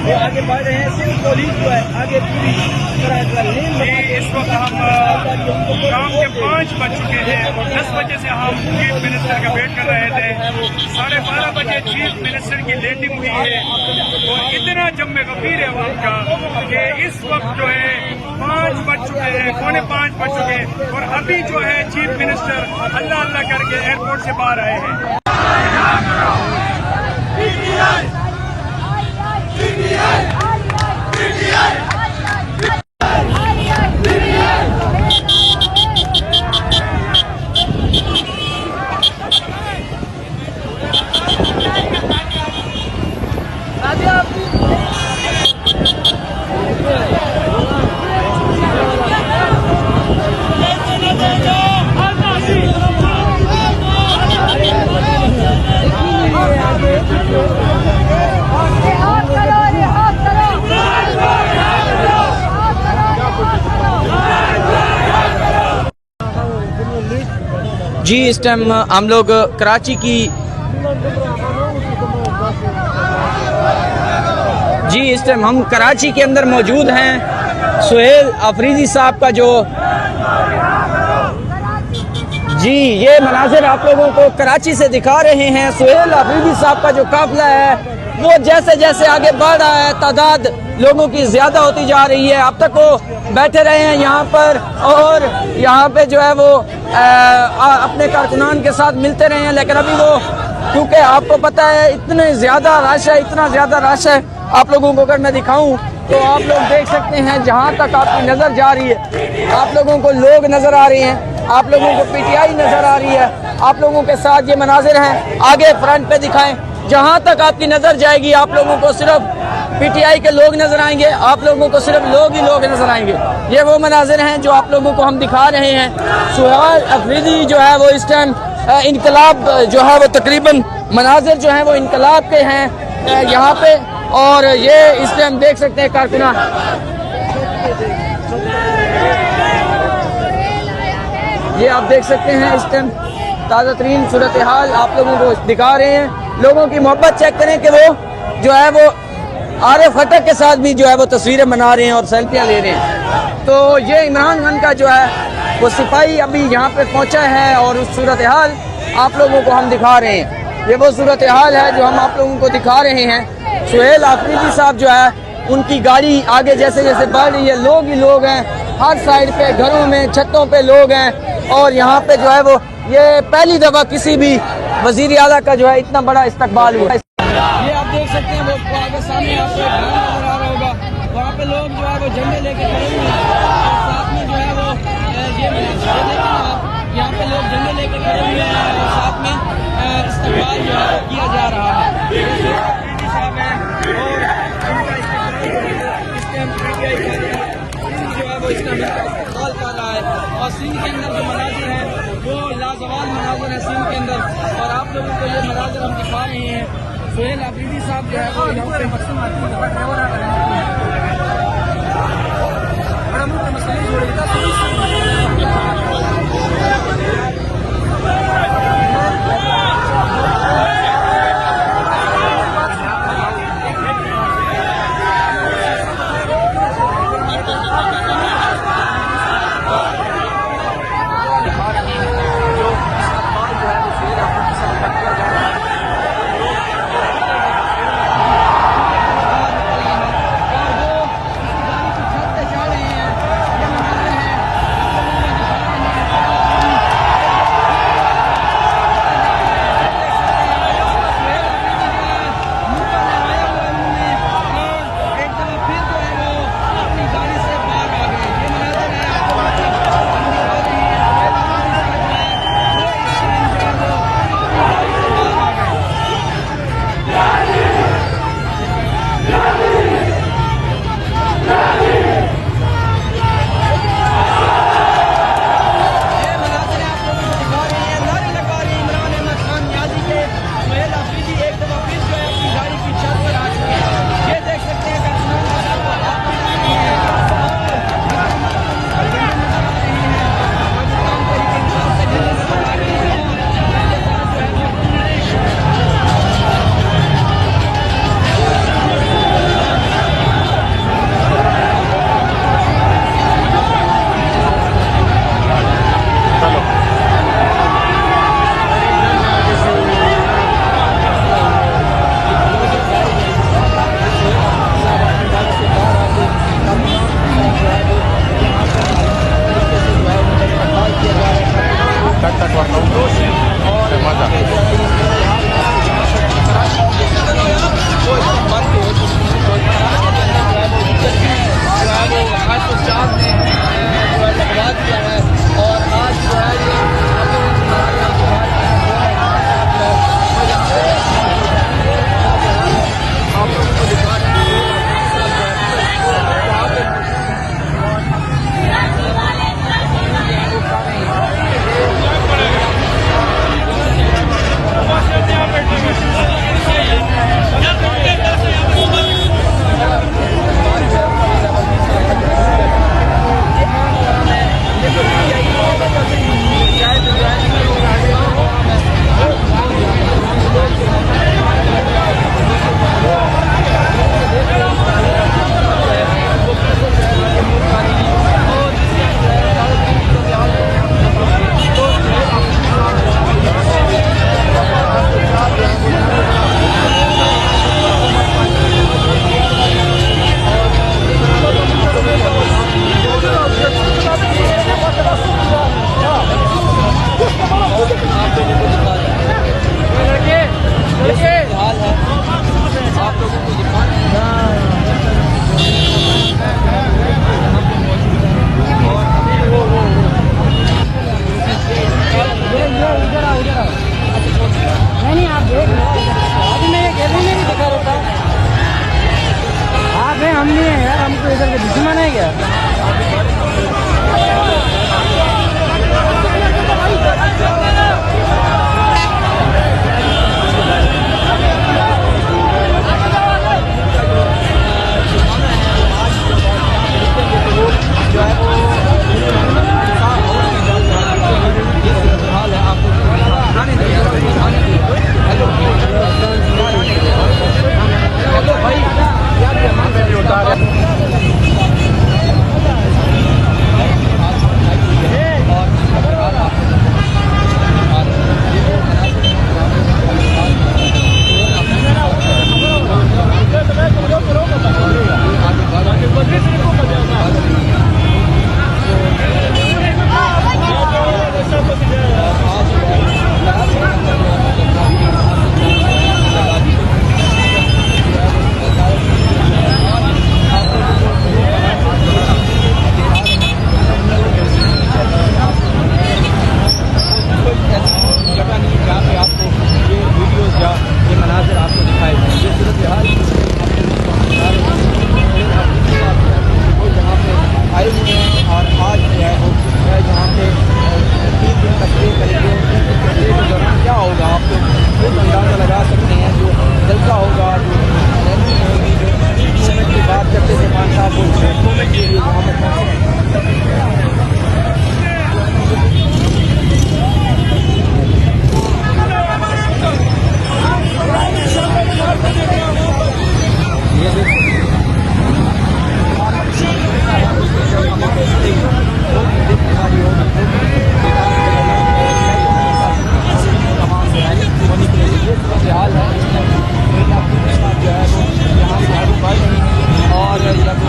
वो आगे बढ़ रहे हैं। सिर्फ पुलिस जो है आगे पूरी इस वक्त हम शाम के 5 बज चुके हैं। 10 बजे से हम चीफ मिनिस्टर का वेट कर रहे थे। 12:30 बजे चीफ मिनिस्टर की लैंडिंग हुई है और इतना जम्मे गंभीर है वहाँ का कि इस वक्त जो है 5 बज चुके हैं, 4:45 बज चुके हैं और अभी जो है चीफ मिनिस्टर अल्लाह अल्लाह करके एयरपोर्ट से बाहर आए हैं। जी इस टाइम हम लोग कराची की इस टाइम हम कराची के अंदर मौजूद हैं। सुहेल अफरीदी साहब का जो ये मनाजिर आप लोगों को कराची से दिखा रहे हैं। सुहेल अफरीदी साहब का जो काफिला है वो जैसे जैसे आगे बढ़ रहा है, तादाद लोगों की ज्यादा होती जा रही है। अब तक वो बैठे रहे हैं यहाँ पर और यहाँ पे जो है वो अपने कारकुनान के साथ मिलते रहे हैं, लेकिन अभी वो क्योंकि आपको पता है इतना ज्यादा रश है। आप लोगों को अगर मैं दिखाऊं तो आप लोग देख सकते हैं जहाँ तक आपकी नजर जा रही है, आप लोगों को लोग नजर आ रहे हैं, आप लोगों को पीटीआई नजर आ रही है। आप लोगों के साथ ये मनाजिर हैं, आगे फ्रंट पे दिखाएं, जहाँ तक आपकी नजर जाएगी आप लोगों को सिर्फ पीटीआई के लोग नजर आएंगे, आप लोगों को सिर्फ लोग ही लोग नजर आएंगे। ये वो मनाजिर हैं जो आप लोगों को हम दिखा रहे हैं। सुहेल अफरीदी जो है वो इस टाइम इनकलाब जो है वो तकरीबन मनाजिर जो हैं वो इनकलाब के हैं यहाँ पे, और ये इस टाइम देख सकते हैं कारकुनान। ये आप देख सकते हैं इस टाइम ताज़ा तरीन सूरत हाल आप लोगों को दिखा रहे हैं। लोगों की मोहब्बत चेक करें कि वो जो है वो आरे फटक के साथ भी जो है वो तस्वीरें बना रहे हैं और सेल्फियाँ ले रहे हैं। तो ये इमरान खान का जो है वो सिपाही अभी यहाँ पे पहुँचा है और उस सूरत हाल आप लोगों को हम दिखा रहे हैं। ये वो सूरत हाल है जो हम आप लोगों को दिखा रहे हैं। सुहेल अफरीदी साहब जो है उनकी गाड़ी आगे जैसे जैसे बढ़ रही है, लोग ही लोग हैं, हर साइड पे घरों में छतों पे लोग हैं और यहाँ पे जो है वो ये पहली दफा किसी भी वजीर आला का जो है इतना बड़ा इस्तकबाल हुआ। ये आप देख सकते हैं वो आगे सामने आपको एक ग्राउंड नजर आ रहा होगा, वहाँ पे लोग जो है वो झंडे लेके खड़े हुए हैं और साथ में जो है वो ये देखें आप, यहाँ पे लोग झंडे लेके खड़े हुए हैं और साथ में इस्तकबाल जो है किया जा रहा है। साहब हैं और उनका जो है वो इस्तेमाल कर रहा है और सिंध के अंदर जो मनाजिर हैं वो लाजवाब मनाजिर है सिंध के अंदर, और आप लोगों को ये मनाजिर हम दिखा रहे हैं। सुहेल अफरीदी साहब जो है वो यहाँ पे कोई इधर के दुश्मन है क्या? और